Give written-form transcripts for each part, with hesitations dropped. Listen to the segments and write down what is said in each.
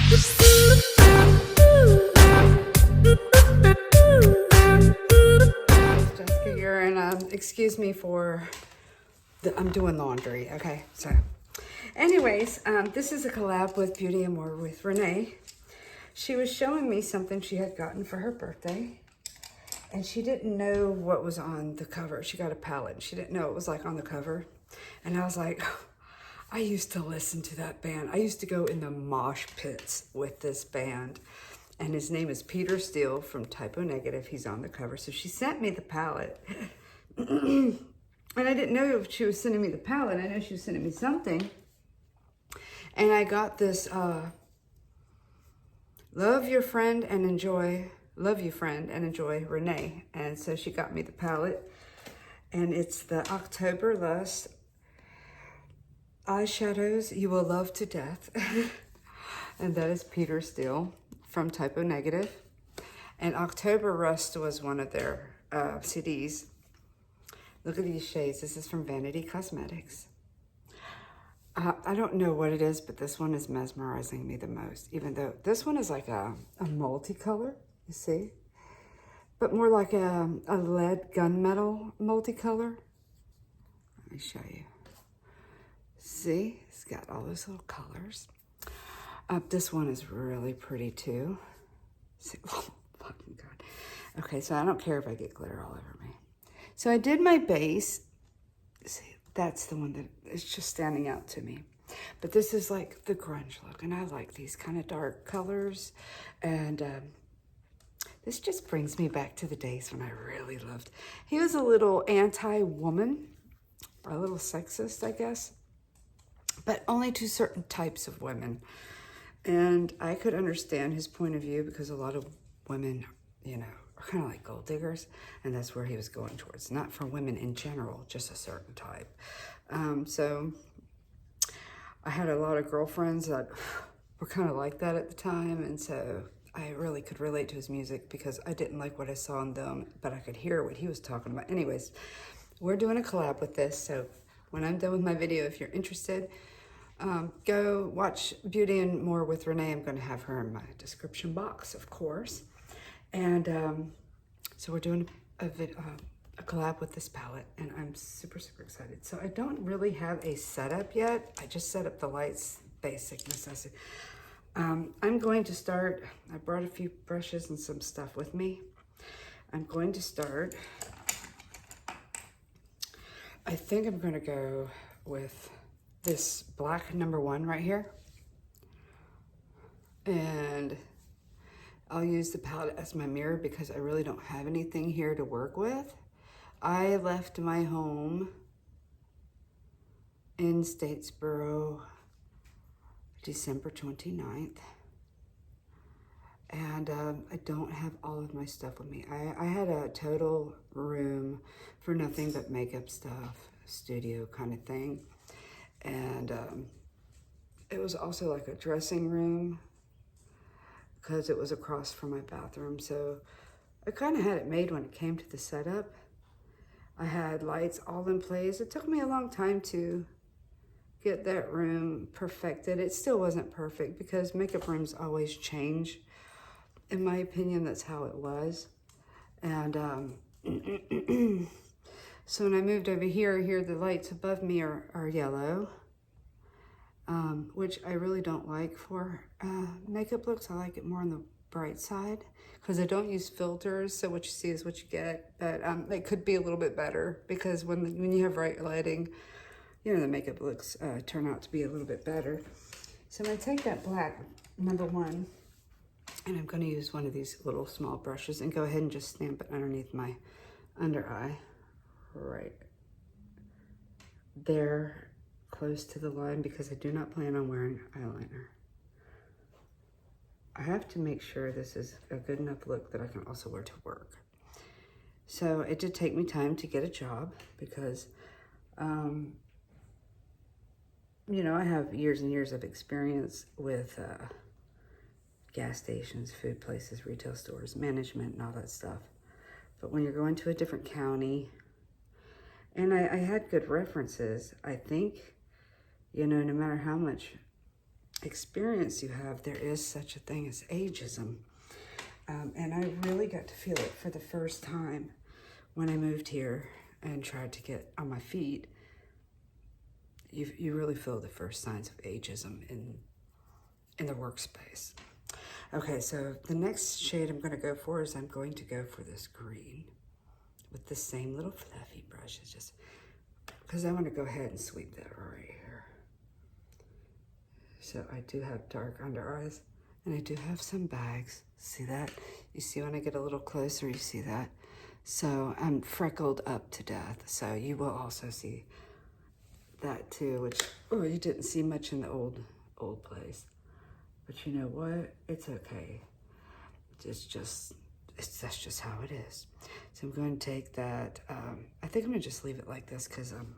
Jessica here, and excuse me for I'm doing laundry. Okay, so anyways, this is a collab with Beauty and More with Renee. She was showing me something she had gotten for her birthday, and she didn't know what was on the cover. She got a palette. She didn't know it was like on the cover, and I was like, I used to listen to that band. I used to go in the mosh pits with this band, and his name is Peter Steele from Typo Negative. He's on the cover. So she sent me the palette. And I didn't know if she was sending me the palette. I know she was sending me something. And I got this Love You Friend and Enjoy Renee. And so she got me the palette. And it's the October Lust eyeshadows you will love to death. And that is Peter Steele from Typo Negative. And October Rust was one of their CDs. Look at these shades. This is from Vanity Cosmetics. I don't know what it is, but this one is mesmerizing me the most, even though this one is like a multicolor, you see? But more like a lead gunmetal multicolor. Let me show you. See? It's got all those little colors. This one is really pretty too. See, oh, fucking God. Okay, so I don't care if I get glitter all over me. So I did my base. See, that's the one that is just standing out to me. But this is like the grunge look, and I like these kind of dark colors. And this just brings me back to the days when I really loved. He was a little anti-woman, a little sexist, I guess, but only to certain types of women. And I could understand his point of view because a lot of women, you know, are kind of like gold diggers, and that's where he was going towards. Not for women in general, just a certain type. So I had a lot of girlfriends that were kind of like that at the time, and so I really could relate to his music because I didn't like what I saw in them, but I could hear what he was talking about. Anyways, we're doing a collab with this, so when I'm done with my video, if you're interested, go watch Beauty and More with Renee. I'm going to have her in my description box, of course. And so we're doing a collab with this palette, and I'm super, super excited. So I don't really have a setup yet. I just set up the lights, basic necessity. I'm going to start, I brought a few brushes and some stuff with me. I'm going to start, I think I'm going to go with this black #1 right here, and I'll use the palette as my mirror because I really don't have anything here to work with. I left my home in Statesboro December 29th, and I don't have all of my stuff with me. I had a total room for nothing but makeup stuff, studio kind of thing. And it was also like a dressing room because it was across from my bathroom. So I kind of had it made when it came to the setup. I had lights all in place. It took me a long time to get that room perfected. It still wasn't perfect because makeup rooms always change. In my opinion, that's how it was. And so when I moved over here, the lights above me are yellow, which I really don't like for makeup looks. I like it more on the bright side because I don't use filters, so what you see is what you get. But it could be a little bit better because when you have bright lighting, you know, the makeup looks turn out to be a little bit better. So I'm going to take that black #1, and I'm going to use one of these little small brushes and go ahead and just stamp it underneath my under eye. Right there, close to the line, because I do not plan on wearing eyeliner. I have to make sure this is a good enough look that I can also wear to work. So it did take me time to get a job because, you know, I have years and years of experience with gas stations, food places, retail stores, management, and all that stuff. But when you're going to a different county, and I had good references, I think, you know, no matter how much experience you have, there is such a thing as ageism. And I really got to feel it for the first time when I moved here and tried to get on my feet. You really feel the first signs of ageism in the workspace. Okay, so the next shade I'm going to go for is I'm going to go for this green with the same little fluffy brush. It's just because I want to go ahead and sweep that right here. So I do have dark under eyes, and I do have some bags. See that? You see when I get a little closer, you see that? So I'm freckled up to death. So you will also see that too, which, oh, you didn't see much in the old place. But you know what? It's okay. That's just how it is. So I'm going to take that, I think I'm gonna just leave it like this because I'm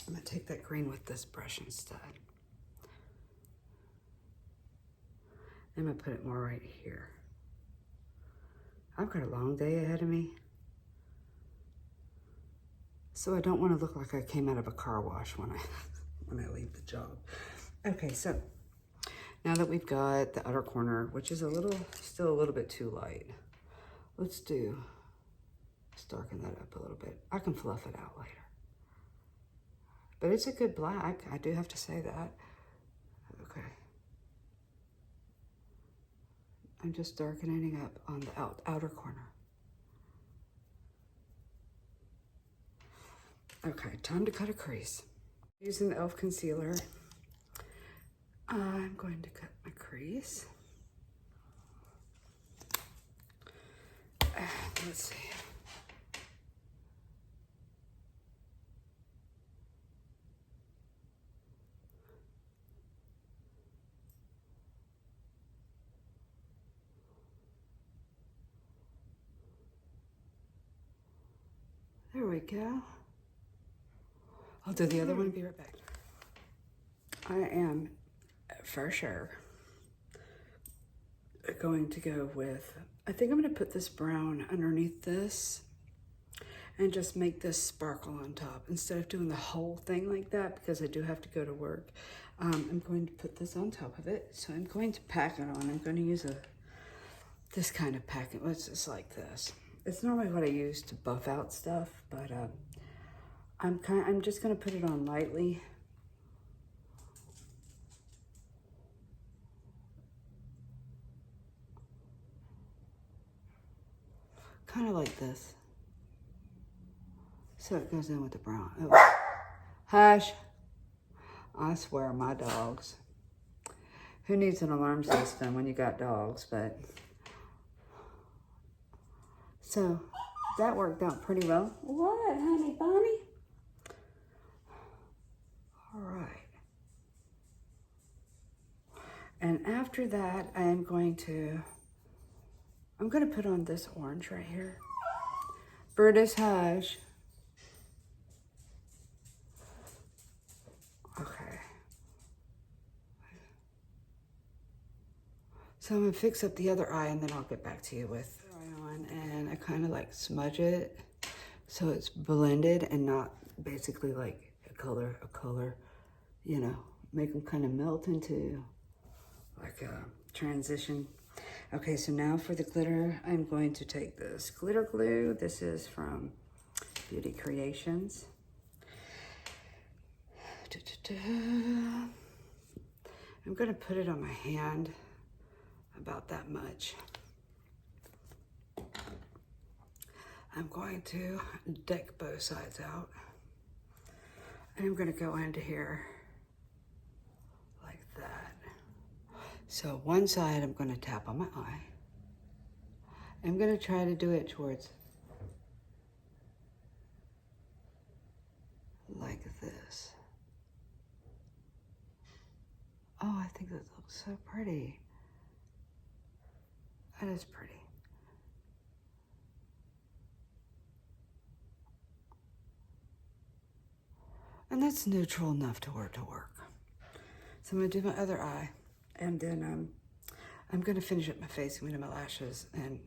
gonna take that green with this brush instead. I'm gonna put it more right here. I've got a long day ahead of me. So I don't want to look like I came out of a car wash when I leave the job. Okay, so now that we've got the outer corner, which is still a little bit too light, let's darken that up a little bit. I can fluff it out later. But it's a good black, I do have to say that. Okay. I'm just darkening up on the outer corner. Okay, time to cut a crease. Using the e.l.f. concealer, I'm going to cut my crease. Let's see. There we go. I'll do the other one and be right back. I am, for sure, going to go with, I think I'm going to put this brown underneath this and just make this sparkle on top instead of doing the whole thing like that because I do have to go to work. I'm going to put this on top of it. So I'm going to pack it on. I'm going to use this kind of packing. It's just like this. It's normally what I use to buff out stuff, but I'm just gonna put it on lightly. Kind of like this. So it goes in with the brown. Oh. Hush. I swear, my dogs. Who needs an alarm system when you got dogs, but. So that worked out pretty well. What, honey bunny? All right. And after that, I'm going to put on this orange right here. Birdis Hush. Okay. So I'm gonna fix up the other eye and then I'll get back to you with on, and I kind of like smudge it so it's blended and not basically like a color, you know, make them kind of melt into like a transition. Okay, so now for the glitter, I'm going to take this glitter glue. This is from Beauty Creations. I'm gonna put it on my hand, about that much. I'm going to deck both sides out. And I'm gonna go into here like that. So one side I'm gonna tap on my eye. I'm gonna try to do it towards like this. Oh, I think that looks so pretty. That is pretty. And that's neutral enough to work. So I'm gonna do my other eye, and then I'm gonna finish up my face. I'm gonna do my lashes and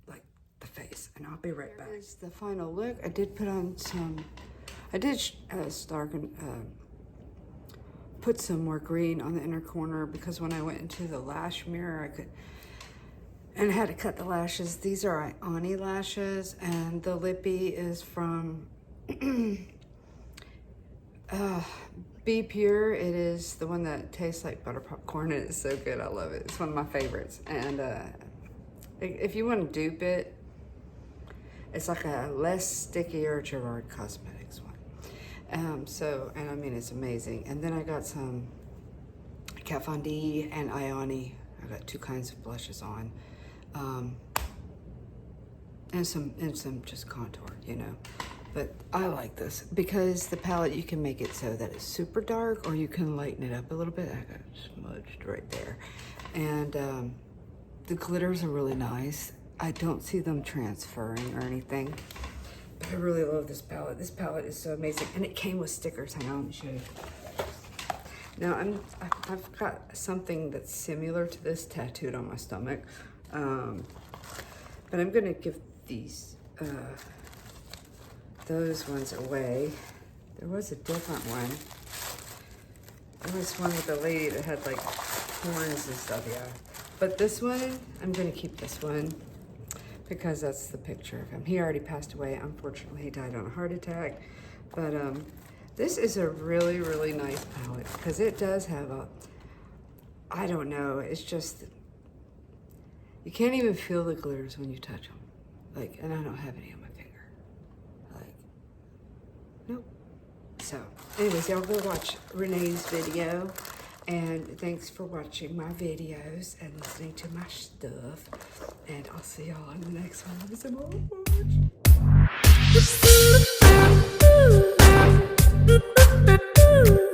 like the face, and I'll be right back. Here's the final look. I did put on some, I did put some more green on the inner corner because when I went into the lash mirror, I could, and had to cut the lashes. These are Ioni lashes, and the lippy is from Be Pure. It is the one that tastes like butter popcorn, and it's so good. I love it. It's one of my favorites. And if you want to dupe it, it's like a less stickier Gerard Cosmetics one. And I mean, it's amazing. And then I got some Kat Von D and Ioni. I got 2 kinds of blushes on. And some just contour, you know. But I like this because the palette, you can make it so that it's super dark, or you can lighten it up a little bit. I got smudged right there. And the glitters are really nice. I don't see them transferring or anything. But I really love this palette. This palette is so amazing. And it came with stickers. Hang on, let me show you. Now, I've got something that's similar to this tattooed on my stomach. But I'm gonna give those ones away. There was a different one. There was one with a lady that had like horns and stuff, yeah. But this one, I'm gonna keep this one because that's the picture of him. He already passed away. Unfortunately, he died on a heart attack. But this is a really, really nice palette because it does have a, I don't know, it's just, you can't even feel the glitters when you touch them. Like, and I don't have any on my finger. Like, nope. So, anyways, y'all go watch Renee's video. And thanks for watching my videos and listening to my stuff. And I'll see y'all in the next one. Love you so much.